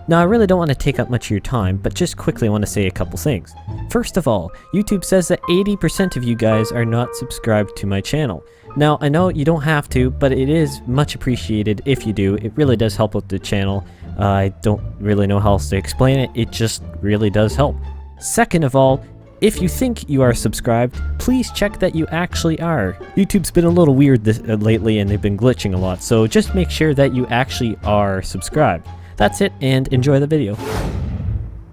Now, I really don't want to take up much of your time, but just quickly I want to say a couple things. First of all, YouTube says that 80% of you guys are not subscribed to my channel. Now, I know you don't have to, but it is much appreciated if you do. It really does help with the channel. I don't really know how else to explain it. It just really does help. Second of all, if you think you are subscribed, please check that you actually are. YouTube's been a little weird lately and they've been glitching a lot, so just make sure that you actually are subscribed. That's it, and enjoy the video.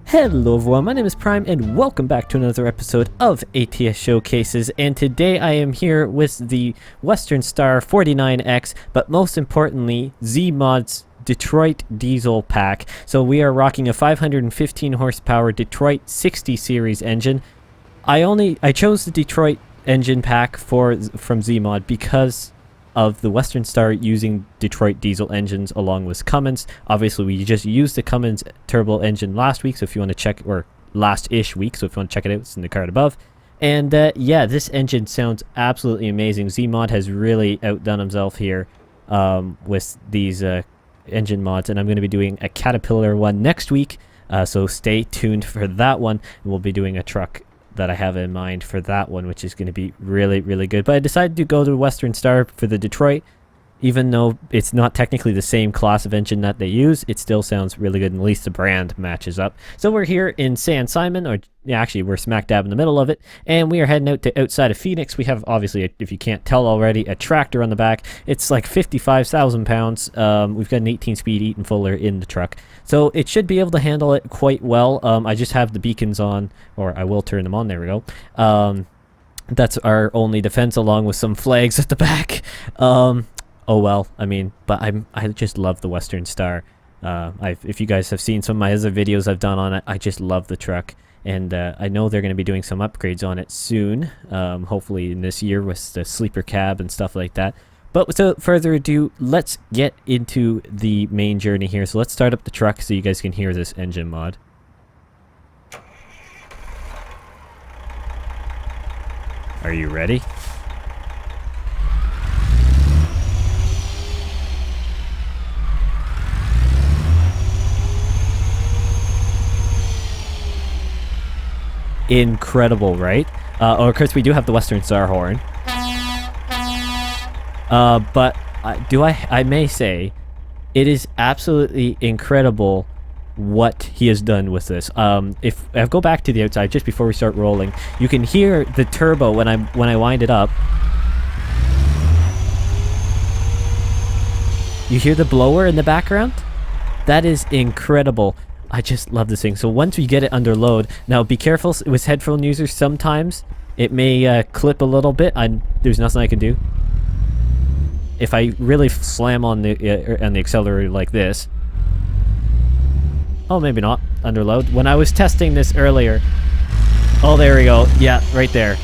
Hello everyone, my name is Prime, and welcome back to another episode of ATS Showcases, and today I am here with the Western Star 49X, but most importantly, ZeeMod's Detroit Diesel Pack. So we are rocking a 515 horsepower Detroit 60 series engine. I chose the Detroit engine pack from ZeeMod because of the Western Star using Detroit diesel engines along with Cummins. Obviously, we just used the Cummins turbo engine last week, so if you want to check, or last-ish week, so if you want to check it out, it's in the card above. And yeah, this engine sounds absolutely amazing. ZeeMod has really outdone himself here with these engine mods, and I'm going to be doing a Caterpillar one next week, so stay tuned for that one, and we'll be doing a truck that I have in mind for that one, which is going to be really, really good. But I decided to go to Western Star for the Detroit. Even though it's not technically the same class of engine that they use, it still sounds really good, and at least the brand matches up. So we're here in San Simon, or yeah, actually we're smack dab in the middle of it, and we are heading out to outside of Phoenix. We have, obviously, if you can't tell already, a tractor on the back. It's like 55,000 pounds. We've got an 18-speed Eaton Fuller in the truck, so it should be able to handle it quite well. I just have the beacons on, or I will turn them on. There we go. That's our only defense, along with some flags at the back. Oh well, I mean, but I just love the Western Star. If you guys have seen some of my other videos I've done on it, I just love the truck, and I know they're going to be doing some upgrades on it soon, hopefully in this year with the sleeper cab and stuff like that. But without further ado, let's get into the main journey here. So let's start up the truck so you guys can hear this engine mod. Are you ready? Incredible, right? Of course, we do have the Western Star horn. But I may say, it is absolutely incredible what he has done with this. If I go back to the outside just before we start rolling, you can hear the turbo when I wind it up. You hear the blower in the background? That is incredible. I just love this thing. So once we get it under load, now be careful with headphone users. Sometimes it may clip a little bit. There's nothing I can do. If I really slam on the accelerator like this, oh, maybe not under load. When I was testing this earlier, oh, there we go. Yeah, right there.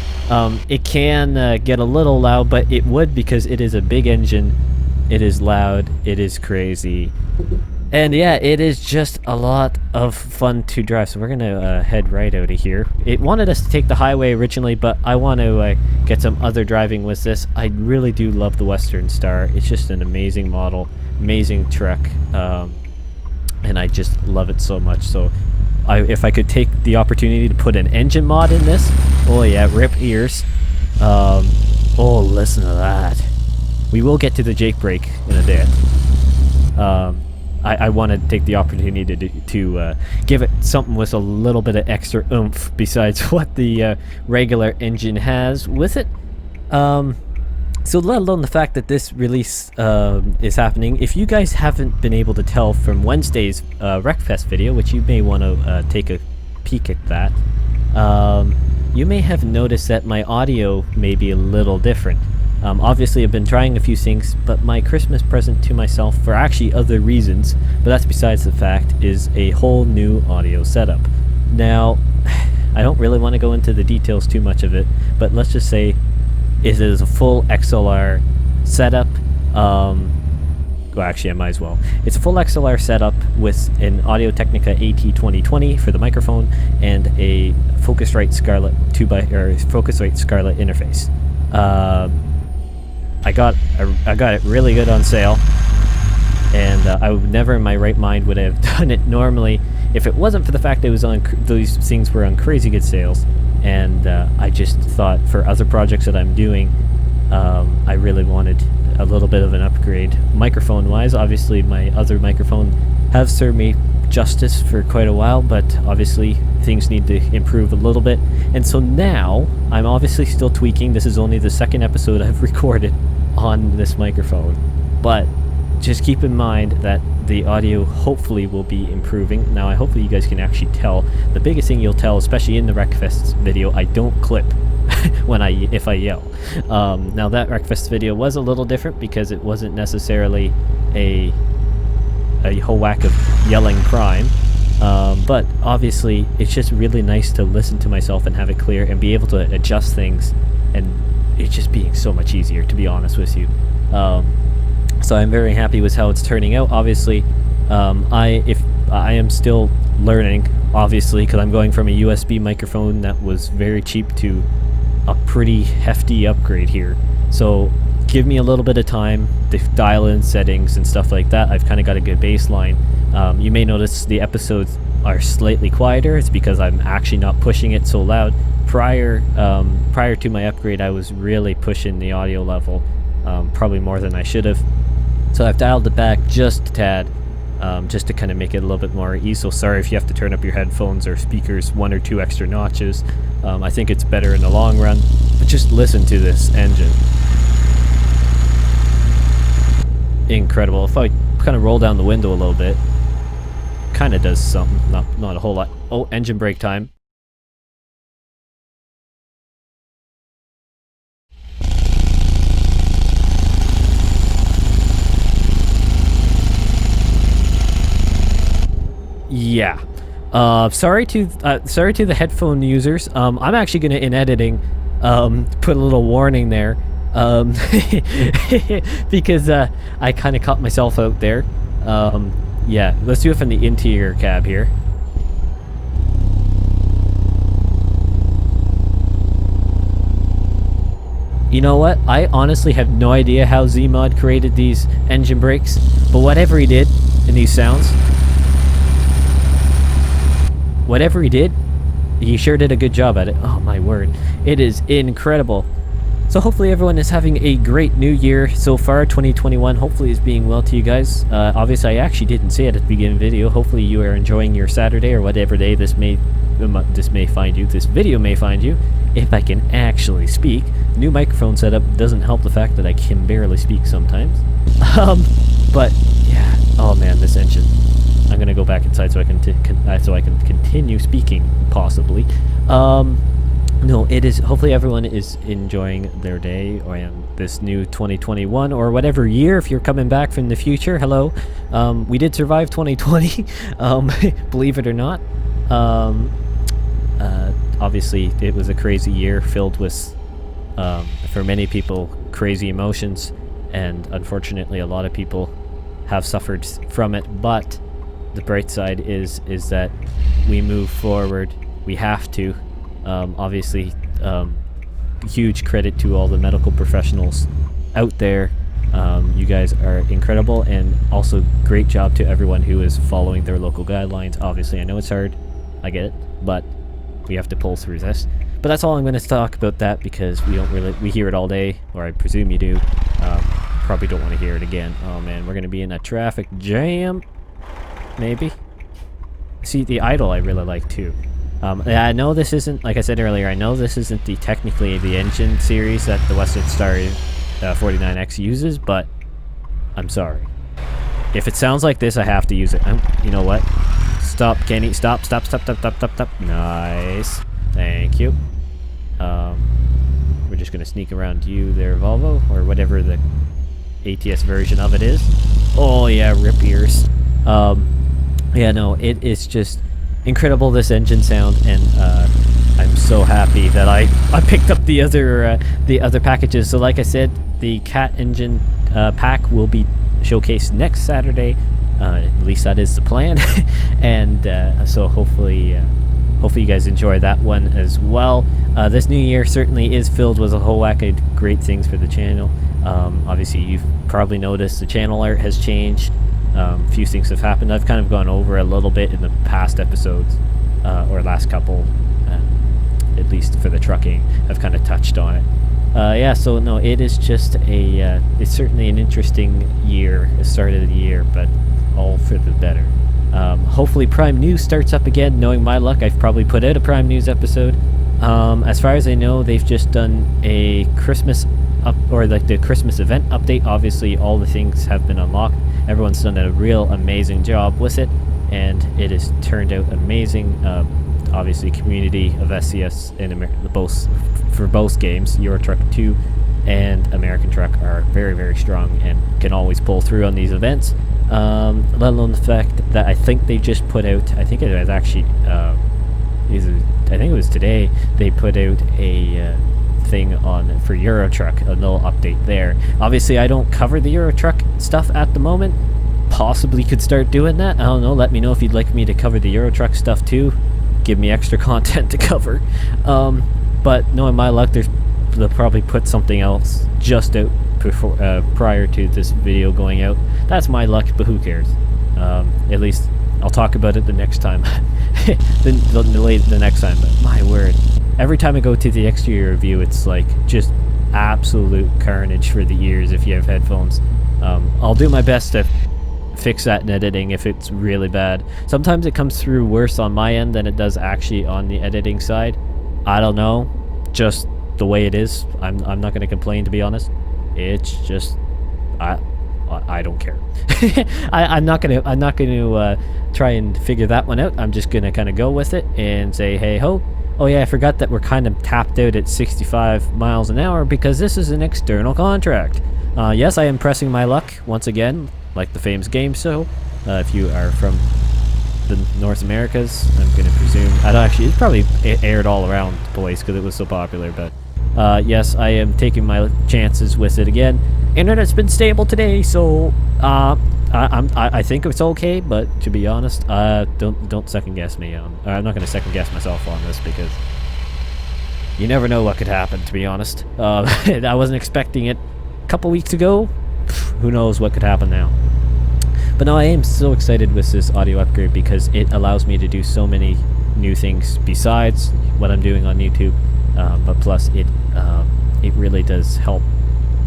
It can get a little loud, but it would because it is a big engine. It is loud. It is crazy. And yeah, it is just a lot of fun to drive. So we're going to head right out of here. It wanted us to take the highway originally, but I want to get some other driving with this. I really do love the Western Star. It's just an amazing model, amazing truck. And I just love it so much. So if I could take the opportunity to put an engine mod in this, oh yeah, rip ears. Oh, listen to that. We will get to the Jake brake in a bit. I want to take the opportunity to give it something with a little bit of extra oomph besides what the regular engine has with it. So let alone the fact that this release is happening. If you guys haven't been able to tell from Wednesday's Wreckfest video, which you may want to take a peek at that, you may have noticed that my audio may be a little different. Obviously, I've been trying a few things, but my Christmas present to myself, for actually other reasons, but that's besides the fact, is a whole new audio setup. Now, I don't really want to go into the details too much of it, but let's just say it is a full XLR setup. Well, actually, I might as well. It's a full XLR setup with an Audio-Technica AT2020 for the microphone and a Focusrite Scarlett Focusrite Scarlett interface. I got it really good on sale. and I would never in my right mind would have done it normally if it wasn't for the fact that it was on these things were on crazy good sales. And I just thought for other projects that I'm doing, I really wanted a little bit of an upgrade microphone wise. Obviously my other microphone has served me justice for quite a while, but obviously things need to improve a little bit. And so now I'm obviously still tweaking. This is only the second episode I've recorded on this microphone, but just keep in mind that the audio hopefully will be improving. Now hopefully you guys can actually tell. The biggest thing you'll tell, especially in the Wreckfest video, I don't clip if I yell. Now that Wreckfest video was a little different because it wasn't necessarily a whole whack of yelling crime, but obviously it's just really nice to listen to myself and have it clear and be able to adjust things, and it's just being so much easier, to be honest with you. So I'm very happy with how it's turning out. Obviously I am still learning, obviously, because I'm going from a USB microphone that was very cheap to a pretty hefty upgrade here. So give me a little bit of time to dial in settings and stuff like that. I've kind of got a good baseline. You may notice the episodes are slightly quieter. It's because I'm actually not pushing it so loud. Prior to my upgrade, I was really pushing the audio level, probably more than I should have. So I've dialed it back just a tad, just to kind of make it a little bit more easy. So sorry if you have to turn up your headphones or speakers 1 or 2 extra notches. I think it's better in the long run, but just listen to this engine. Incredible. If I kind of roll down the window a little bit, kind of does something, not a whole lot. Oh, engine brake time. Yeah. Sorry to the headphone users. I'm actually gonna, in editing, put a little warning there, because I kind of caught myself out there. Yeah, let's do it from the interior cab here. You know what? I honestly have no idea how ZeeMod created these engine brakes, but whatever he did in these sounds, whatever he did, he sure did a good job at it. Oh my word, it is incredible. So hopefully everyone is having a great new year so far. 2021 hopefully is being well to you guys. Obviously I actually didn't say it at the beginning of the video. Hopefully you are enjoying your Saturday or whatever day this may find you. This video may find you, if I can actually speak. New microphone setup doesn't help the fact that I can barely speak sometimes. But yeah, oh man, this engine. I'm gonna go back inside so I can continue speaking, possibly. No, it is. Hopefully everyone is enjoying their day or this new 2021 or whatever year. If you're coming back from the future, hello. We did survive 2020, believe it or not. Obviously, it was a crazy year filled with, for many people, crazy emotions, and unfortunately, a lot of people have suffered from it. But the bright side is that we move forward. We have to. Obviously, huge credit to all the medical professionals out there. You guys are incredible, and also great job to everyone who is following their local guidelines. Obviously, I know it's hard, I get it, but we have to pull through this. But that's all I'm going to talk about that, because we hear it all day, or I presume you do. Probably don't want to hear it again. Oh man, we're going to be in a traffic jam, maybe. See, the idle I really like too. I know this isn't, like I said earlier, I know this isn't technically the engine series that the Western Star 49X uses, but I'm sorry. If it sounds like this, I have to use it. You know what? Stop, Kenny. Stop. Nice. Thank you. We're just going to sneak around you there, Volvo, or whatever the ATS version of it is. Oh, yeah, rip ears. Yeah, no, it is just incredible, this engine sound, and I'm so happy that I picked up the other packages. So like I said, the Cat engine pack will be showcased next Saturday. At least that is the plan. And so hopefully you guys enjoy that one as well. This new year certainly is filled with a whole whack of great things for the channel. Obviously you've probably noticed the channel art has changed. Few things have happened. I've kind of gone over a little bit in the past episodes, or last couple, at least for the trucking. I've kind of touched on it. Yeah, so no, it is just it's certainly an interesting year, the start of the year, but all for the better. Hopefully Prime News starts up again. Knowing my luck, I've probably put out a Prime News episode. As far as I know, they've just done a Christmas the Christmas event update. Obviously, all the things have been unlocked. Everyone's done a real amazing job with it, and it has turned out amazing. Obviously, community of SCS for both games, Euro Truck 2 and American Truck, are very, very strong and can always pull through on these events. Let alone the fact that I think they just put out, I think it was actually, I think it was today, they put out a thing on for Euro Truck, a little update there. Obviously, I don't cover the Euro Truck stuff at the moment. Possibly could start doing that. I don't know. Let me know if you'd like me to cover the Euro Truck stuff too. Give me extra content to cover. But knowing my luck, they'll probably put something else just out before, prior to this video going out. That's my luck, but who cares? At least I'll talk about it the next time. the next time. But my word, every time I go to the exterior review, it's like just absolute carnage for the ears if you have headphones. I'll do my best to fix that in editing if it's really bad. Sometimes it comes through worse on my end than it does actually on the editing side. I don't know, just the way it is. I'm not going to complain, to be honest. It's just I don't care. I'm not gonna try and figure that one out. I'm just gonna kind of go with it and say, hey ho. Oh yeah, I forgot that we're kind of tapped out at 65 miles an hour because this is an external contract. Yes, I am pressing my luck once again, like the famous game show. If you are from the North Americas, I'm gonna presume. I don't actually. It's probably aired all around the place because it was so popular. But yes, I am taking my chances with it again. Internet's been stable today, so I think it's okay. But to be honest, don't second guess me on. I'm not gonna second guess myself on this because you never know what could happen. To be honest, I wasn't expecting it a couple weeks ago. Who knows what could happen now? But no, I am so excited with this audio upgrade because it allows me to do so many new things besides what I'm doing on YouTube. But plus, it really does help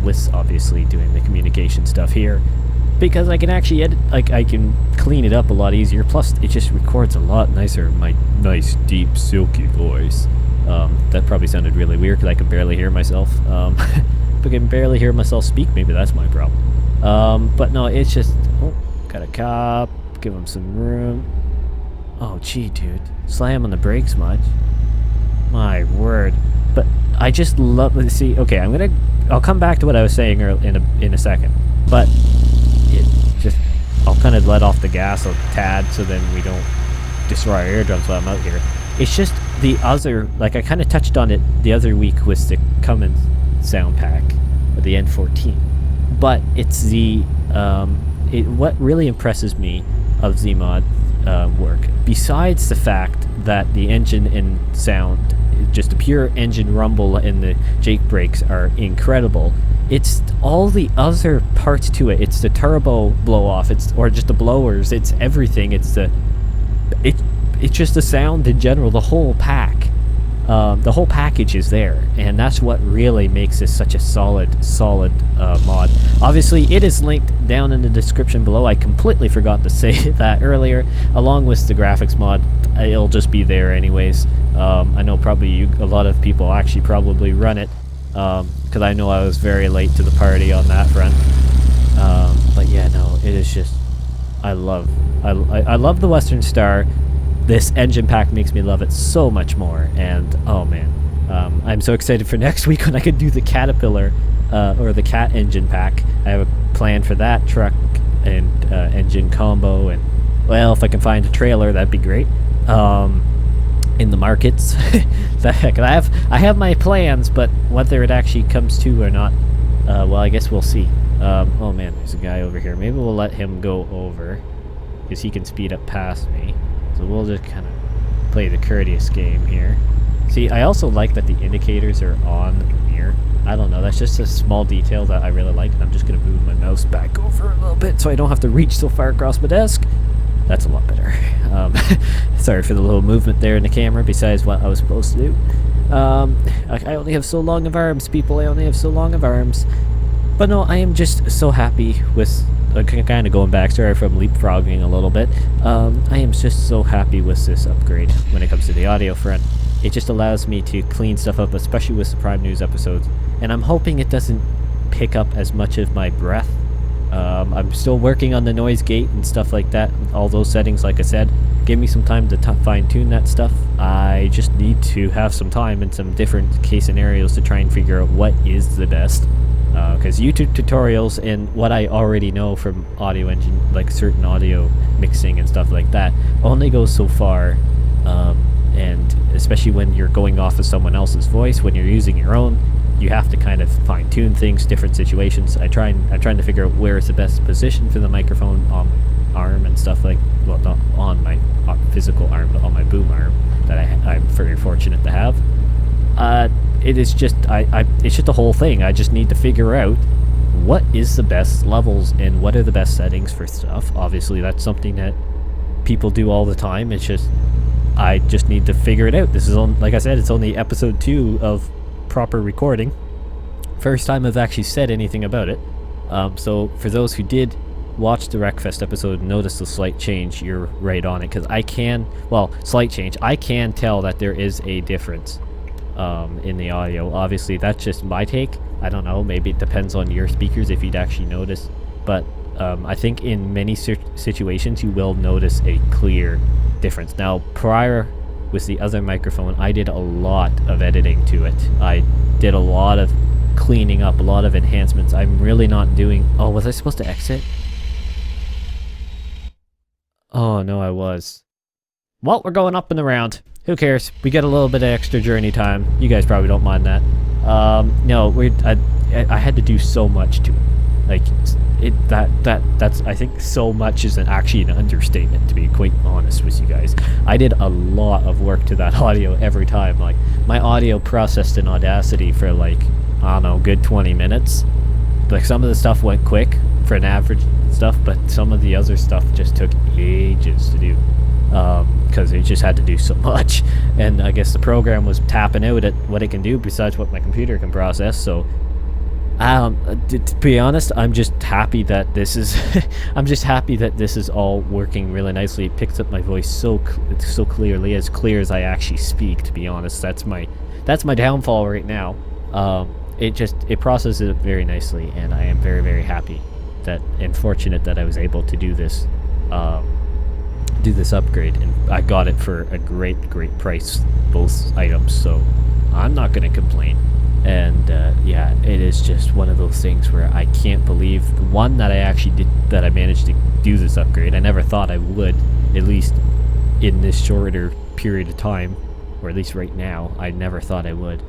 with obviously doing the communication stuff here, because I can actually edit, like I can clean it up a lot easier. Plus, it just records a lot nicer. My nice, deep, silky voice. That probably sounded really weird because I can barely hear myself. If I can barely hear myself speak, maybe that's my problem. But no, it's just. Oh, got a cop. Give him some room. Oh, gee, dude. Slam on the brakes much. My word. But I just love. Let's see. Okay, I'll come back to what I was saying in a second. But I'll kind of let off the gas a tad so then we don't destroy our eardrums while I'm out here. It's just the other, like I kind of touched on it the other week with the Cummins sound pack, or the N14. But it's what really impresses me of ZeeMod work, besides the fact that the engine and sound, just the pure engine rumble and the Jake brakes are incredible. It's all the other parts to it. It's the turbo blow off. Or just the blowers. It's everything. It's just the sound in general. The whole pack. The whole package is there, and that's what really makes this such a solid mod. Obviously, it is linked down in the description below. I completely forgot to say that earlier. Along with the graphics mod, it'll just be there anyways. I know probably a lot of people actually probably run it, because I know I was very late to the party on that front. But yeah, no, it is just I love the Western Star. This engine pack makes me love it so much more, and oh man, I'm so excited for next week when I can do the Caterpillar or the Cat engine pack. I have a plan for that truck and engine combo, and well, if I can find a trailer, that'd be great. In the markets, I have my plans, but whether it actually comes to or not, well, I guess we'll see. Oh man, there's a guy over here. Maybe we'll let him go over because he can speed up past me. So we'll just kind of play the courteous game here. See, I also like that the indicators are on the mirror. I don't know, that's just a small detail that I really like, and I'm just gonna move my mouse back over a little bit so I don't have to reach so far across my desk. That's a lot better. Sorry for the little movement there in the camera besides what I was supposed to do. I only have so long of arms, people. I only have so long of arms. But no, I am just so happy with, kind of going back, sorry if I'm leapfrogging a little bit. I am just so happy with this upgrade when it comes to the audio front. It just allows me to clean stuff up, especially with the Prime News episodes. And I'm hoping it doesn't pick up as much of my breath. I'm still working on the noise gate and stuff like that. All those settings, like I said, give me some time to fine-tune that stuff. I just need to have some time and some different case scenarios to try and figure out what is the best. Because YouTube tutorials and what I already know from audio engine, like certain audio mixing and stuff like that, only goes so far. And especially when you're going off of someone else's voice, when you're using your own, you have to kind of fine-tune things, different situations. I'm trying to figure out where is the best position for the microphone arm and stuff like, well, not on my physical arm, but on my boom arm that I'm very fortunate to have. It is just, it's just a whole thing. I just need to figure out what is the best levels and what are the best settings for stuff. Obviously, that's something that people do all the time. It's just, I just need to figure it out. This is on, like I said, it's only episode 2 of proper recording. First time I've actually said anything about it. So for those who did watch the Wreckfest episode and notice the slight change, you're right on it, because I can, well, slight change, I can tell that there is a difference in the audio. Obviously, that's just my take. I don't know, maybe it depends on your speakers if you'd actually notice, but I think in many situations you will notice a clear difference. Now, prior with the other microphone, I did a lot of editing to it. I did a lot of cleaning up, a lot of enhancements. I'm really not doing... Oh, was I supposed to exit? Oh, no, I was. Well, we're going up and around. Who cares? We get a little bit of extra journey time. You guys probably don't mind that. No, I had to do so much to it. Like, that's, I think so much is actually an understatement, to be quite honest with you guys. I did a lot of work to that audio every time. Like, my audio processed in Audacity for like, I don't know, good 20 minutes. Like, some of the stuff went quick for an average stuff, but some of the other stuff just took ages to do. Because it just had to do so much. And I guess the program was tapping out at what it can do besides what my computer can process, so... to be honest, I'm just happy that this is I'm just happy that this is all working really nicely. It picks up my voice so clearly, as clear as I actually speak, to be honest. That's my downfall right now. It processes it very nicely, and I am very, very happy that and fortunate that I was able to do this upgrade, and I got it for a great price, both items, so I'm not gonna complain. And yeah, it is just one of those things where I can't believe, one, that I managed to do this upgrade. I never thought I would, at least in this shorter period of time, or at least right now, I never thought I would.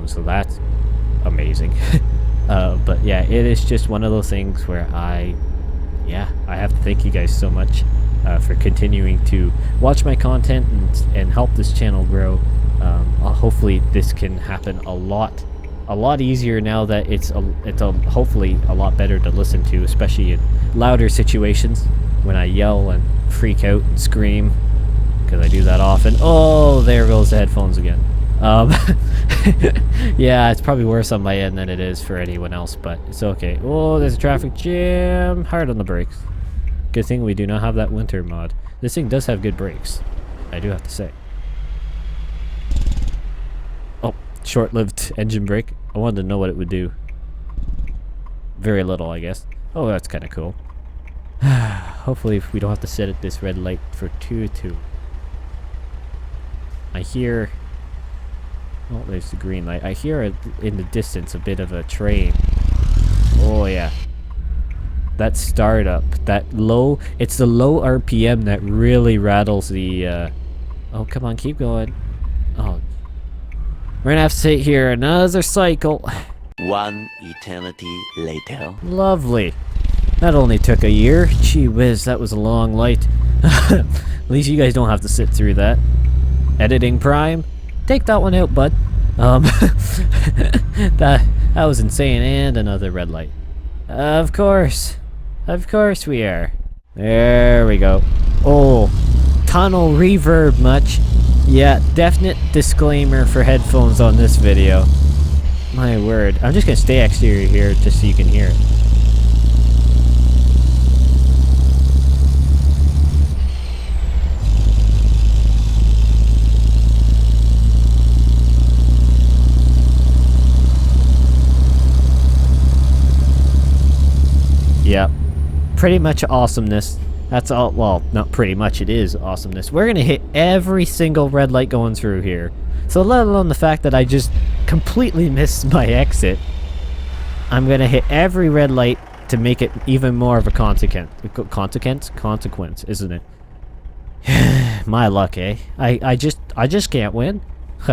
So that's amazing. But yeah, it is just one of those things where I have to thank you guys so much for continuing to watch my content and help this channel grow. Hopefully this can happen a lot easier now that it's hopefully a lot better to listen to, especially in louder situations when I yell and freak out and scream, because I do that often. Oh, there goes the headphones again. Yeah, it's probably worse on my end than it is for anyone else, but it's okay. Oh, there's a traffic jam. Hard on the brakes. Good thing we do not have that winter mod. This thing does have good brakes, I do have to say. Oh, short-lived engine brake. I wanted to know what it would do. Very little, I guess. Oh, that's kind of cool. Hopefully we don't have to sit at this red light for too. I hear... Oh, there's the green light. I hear in the distance a bit of a train. Oh, yeah. That startup. That low... It's the low RPM that really rattles the... Oh, come on, keep going. Oh. We're gonna have to sit here another cycle. One eternity later. Lovely. That only took a year. Gee whiz, that was a long light. At least you guys don't have to sit through that. Editing Prime? Take that one out, bud. That was insane. And another red light. Of course. Of course we are. There we go. Oh, tunnel reverb much? Yeah, definite disclaimer for headphones on this video. My word. I'm just gonna stay exterior here just so you can hear it. Yep. Pretty much awesomeness. That's all. Well, not pretty much. It is awesomeness. We're gonna hit every single red light going through here. So let alone the fact that I just completely missed my exit, I'm gonna hit every red light to make it even more of a consequence, isn't it? My luck, eh? I just can't win.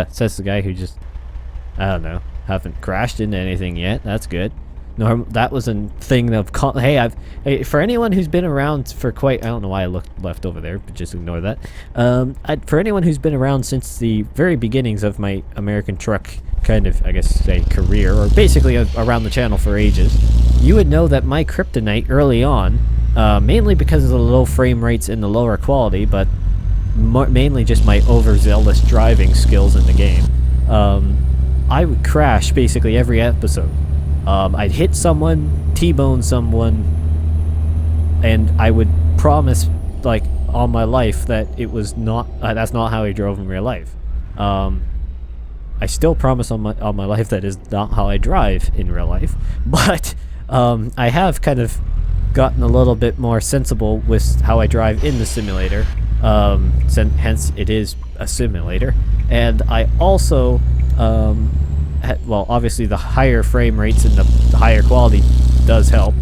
Says the guy who just, I don't know, haven't crashed into anything yet. That's good. That was a thing of hey, for anyone who's been around for quite, I don't know why I left over there, but just ignore that. For anyone who's been around since the very beginnings of my American truck kind of, I guess, say career, or basically around the channel for ages, you would know that my kryptonite early on, mainly because of the low frame rates and the lower quality, but mainly just my overzealous driving skills in the game, I would crash basically every episode. I'd hit someone, T-bone someone, and I would promise, like, on my life that it was not, that's not how I drove in real life. I still promise on my life that is not how I drive in real life, but I have kind of gotten a little bit more sensible with how I drive in the simulator, hence it is a simulator, and I also, well, obviously the higher frame rates and the higher quality does help.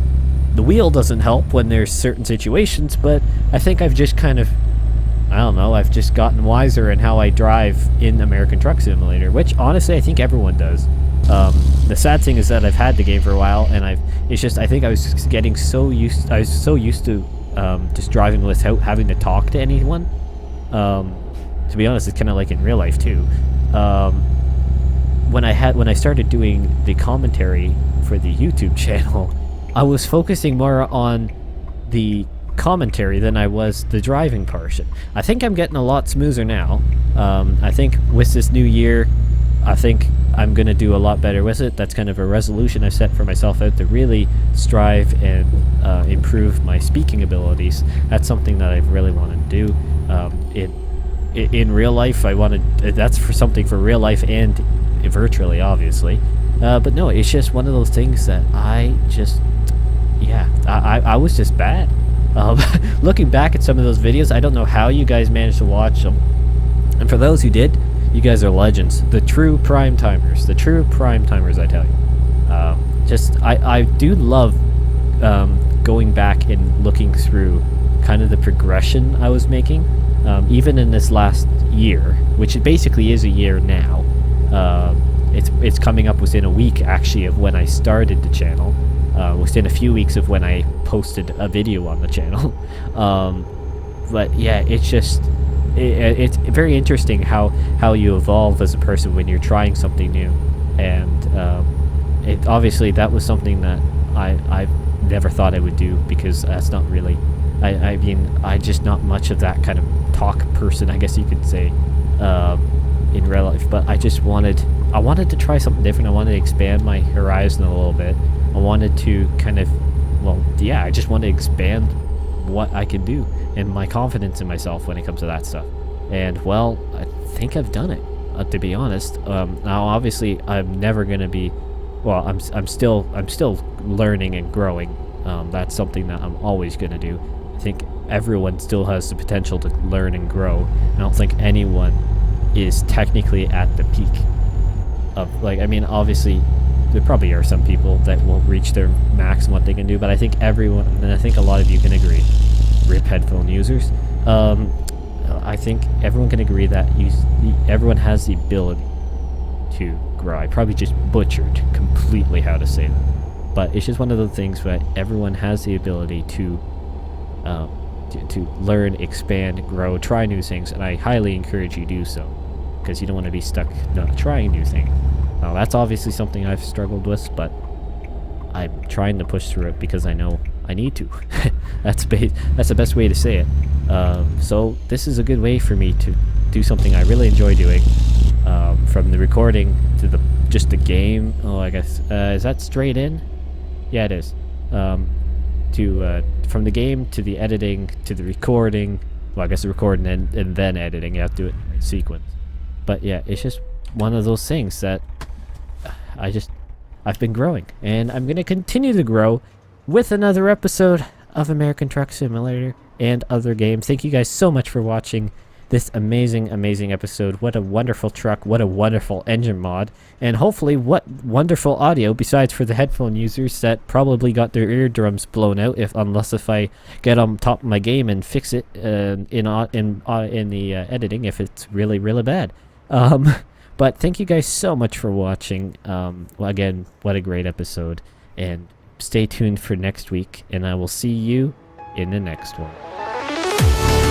The wheel doesn't help when there's certain situations, but I think I've just kind of, I don't know, I've just gotten wiser in how I drive in American Truck Simulator, which honestly I think everyone does. The sad thing is that I've had the game for a while, and I think I was getting so used to just driving without having to talk to anyone. To be honest, it's kind of like in real life too. When I started doing the commentary for the YouTube channel, I was focusing more on the commentary than I was the driving portion. I think I'm getting a lot smoother now. I think with this new year, I think I'm gonna do a lot better with it. That's kind of a resolution I set for myself out to really strive and improve my speaking abilities. That's something that I really want to do. In real life, that's for something for real life and virtually, obviously. But no, it's just one of those things that I was just bad. Looking back at some of those videos, I don't know how you guys managed to watch them. And for those who did, you guys are legends. The true prime timers. The true prime timers, I tell you. I do love going back and looking through kind of the progression I was making. Even in this last year, which it basically is a year now. It's coming up within a week, actually, of when I started the channel. Within a few weeks of when I posted a video on the channel. But yeah, it's very interesting how you evolve as a person when you're trying something new. And obviously that was something that I never thought I would do, because that's not really, I mean, I'm just not much of that kind of talk person, I guess you could say, in real life. But I wanted to try something different. I wanted to expand my horizon a little bit. I wanted to kind of, well, yeah, I just wanted to expand what I can do and my confidence in myself when it comes to that stuff. And well, I think I've done it, to be honest. Now obviously I'm never gonna be, well, I'm still learning and growing. That's something that I'm always gonna do. I think everyone still has the potential to learn and grow. I don't think anyone is technically at the peak of, like, I mean, obviously there probably are some people that will reach their max in what they can do, but I think everyone, and I think a lot of you can agree, RIP headphone users, I think everyone can agree that everyone has the ability to grow. I probably just butchered completely how to say that, but it's just one of the things that everyone has the ability to learn, expand, grow, try new things, and I highly encourage you to do so, because you don't want to be stuck not trying new things. Now that's obviously something I've struggled with, but I'm trying to push through it because I know I need to. That's the best way to say it. So this is a good way for me to do something I really enjoy doing. From the recording to just the game. Oh, I guess is that straight in? Yeah, it is. From the game to the editing to the recording. Well, I guess the recording and then editing. You have to do it in sequence. But yeah, it's just one of those things that I've been growing, and I'm gonna continue to grow with another episode of American Truck Simulator and other games. Thank you guys so much for watching this amazing episode. What a wonderful truck, what a wonderful engine mod, and hopefully what wonderful audio, besides for the headphone users that probably got their eardrums blown out unless I get on top of my game and fix it in the editing if it's really bad. But thank you guys so much for watching. Well, again, what a great episode, and stay tuned for next week, and I will see you in the next one.